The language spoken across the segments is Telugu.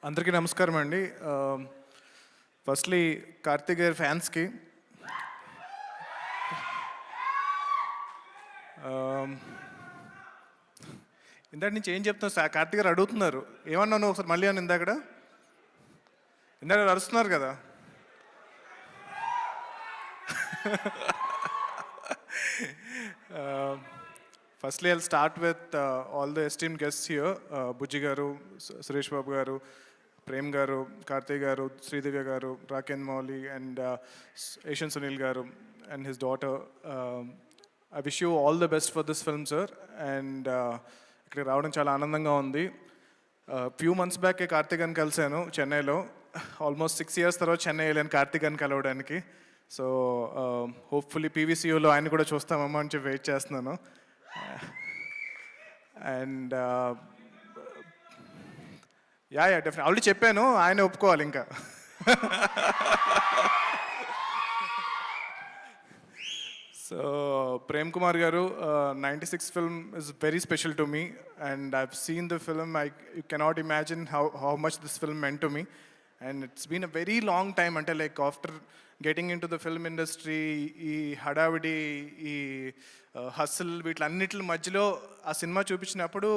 అందరికీ నమస్కారం అండి. ఫస్ట్లీ కార్తీక్ గారి ఫ్యాన్స్కి ఇందాక నుంచి ఏం చెప్తున్నారు సార్? కార్తీక్ గారు అడుగుతున్నారు ఏమన్నాను ఒకసారి మళ్ళీ అని. ఇందాక అరుస్తున్నారు కదా. Firstly I'll start with all the esteem guests here. Bujji garu, Suresh బాబు గారు, ప్రేమ్ గారు, కార్తీక్ గారు, శ్రీదివ్య గారు, రాకేన్ మౌలి అండ్ ఏషియన్ సునీల్ గారు and his daughter. I wish you all the best for this film sir. And ఇక్కడికి రావడం చాలా ఆనందంగా ఉంది. ఫ్యూ మంత్స్ బ్యాక్ కార్తీక్ అని కలిశాను చెన్నైలో. ఆల్మోస్ట్ 6 years తర్వాత చెన్నై వెళ్ళాను కార్తీక్ అని కలవడానికి. సో హోప్ఫుల్లీ పీవీసీయూలో ఆయన కూడా చూస్తామమ్మా అని చెప్పి వెయిట్ చేస్తున్నాను. అండ్ యా డెఫినెట్ ఆల్రెడీ చెప్పాను, ఆయన ఒప్పుకోవాలి ఇంకా. సో ప్రేమ్ కుమార్ గారు, 96 film is very special to me and I've seen the film. You cannot imagine how much this film meant to me, and it's been a very long time until like after getting into the film industry, ఈ హడావిడి, ఈ హస్ల్ వీటిలన్నిటి మధ్యలో ఆ సినిమా చూపించినప్పుడు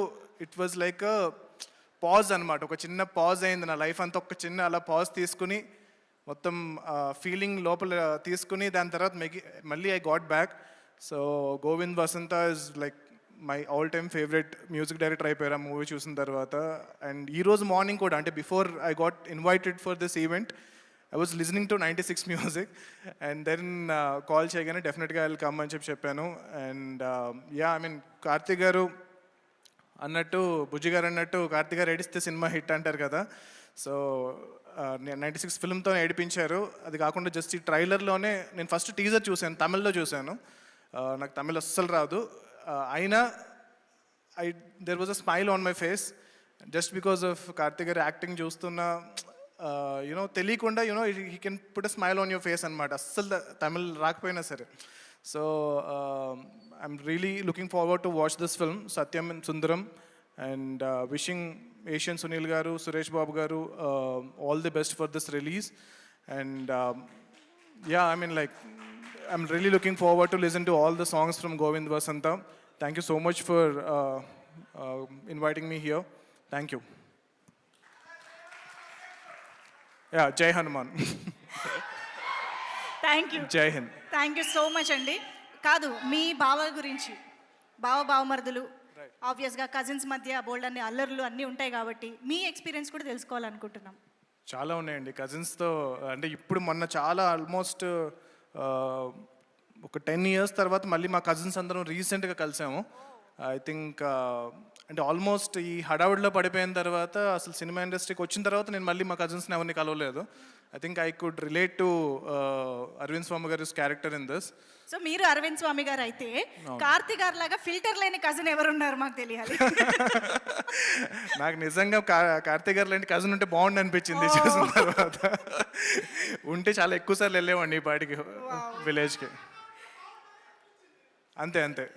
ఇట్ వాజ్ లైక్ పాజ్ అనమాట. ఒక చిన్న పాజ్ అయింది నా లైఫ్ అంతా. ఒక చిన్న అలా పాజ్ తీసుకుని మొత్తం ఫీలింగ్ లోపల తీసుకుని దాని తర్వాత మళ్ళీ I got back. So Govind Vasantha is like my all time favourite music director అయిపోయారు ఆ మూవీ చూసిన తర్వాత. అండ్ ఈరోజు మార్నింగ్ కూడా, అంటే before I got invited for this event, I was listening to 96 music and then call చేయగానే డెఫినెట్గా ఐ విల్ కమ్ అని చెప్పాను. And yeah I mean Karthik గారు అన్నట్టు, బుజ్జి గారు అన్నట్టు, కార్తీక్ గారు ఏడిస్తే సినిమా హిట్ అంటారు కదా. సో 96 ఫిల్మ్తో ఏడిపించారు. అది కాకుండా జస్ట్ ఈ ట్రైలర్లోనే నేను ఫస్ట్ టీజర్ చూశాను, తమిళ్లో చూశాను. నాకు తమిళ్ అస్సలు రాదు. అయినా there was a smile on my face just because of Karthik గారి యాక్టింగ్ చూస్తున్నా. తెలియకుండా he can put a smile on your face అనమాట, అస్సలు తమిళ్ రాకపోయినా సరే. So I'm really looking forward to watch this film Satyam and Sundaram. And wishing Asian Sunil గారు, సురేష్ బాబు గారు all the best for this release. And yeah I mean like I'm really looking forward to listen to all the songs from Govind Vasantha. Thank you so much for inviting me here. Thank you. Yeah Jai Hanuman. Thank you, Jai Hind. Thank you so much అండి. కాదు, మీ బావ గురించి, బావమరుదులు ఆబ్వియస్గా కజిన్స్ మధ్య బోల్డ్ అన్ని అల్లర్లు అన్నీ ఉంటాయి కాబట్టి మీ ఎక్స్పీరియన్స్ కూడా తెలుసుకోవాలనుకుంటున్నాం. చాలా ఉన్నాయండి కజిన్స్తో. అంటే ఇప్పుడు మొన్న చాలా ఆల్మోస్ట్ ఒక 10 years తర్వాత మళ్ళీ మా కజిన్స్ అందరం రీసెంట్గా కలిసాము. ఐ థింక్ అంటే ఆల్మోస్ట్ ఈ హడావుడిలో పడిపోయిన తర్వాత, అసలు సినిమా ఇండస్ట్రీకి వచ్చిన తర్వాత నేను మళ్ళీ మా కజిన్స్ని ఎవరిని కలవలేదు. I think I could relate to Arvind Swamy గారి క్యారెక్టర్ ఇన్ దిస్. సో మీరు అరవింద్ స్వామి గారు అయితే, కార్తీక్ గారు లాగా ఫిల్టర్ లేని కజిన్ ఎవరున్నారు మాకు తెలియాలి. నాకు నిజంగా కార్తీక్ గారు లాంటి కజిన్ ఉంటే బాగుండు అనిపించింది చూసిన తర్వాత. ఉంటే చాలా ఎక్కువ సార్లు వెళ్ళేవాడిని ఈ పాటికి విలేజ్కి. అంతే.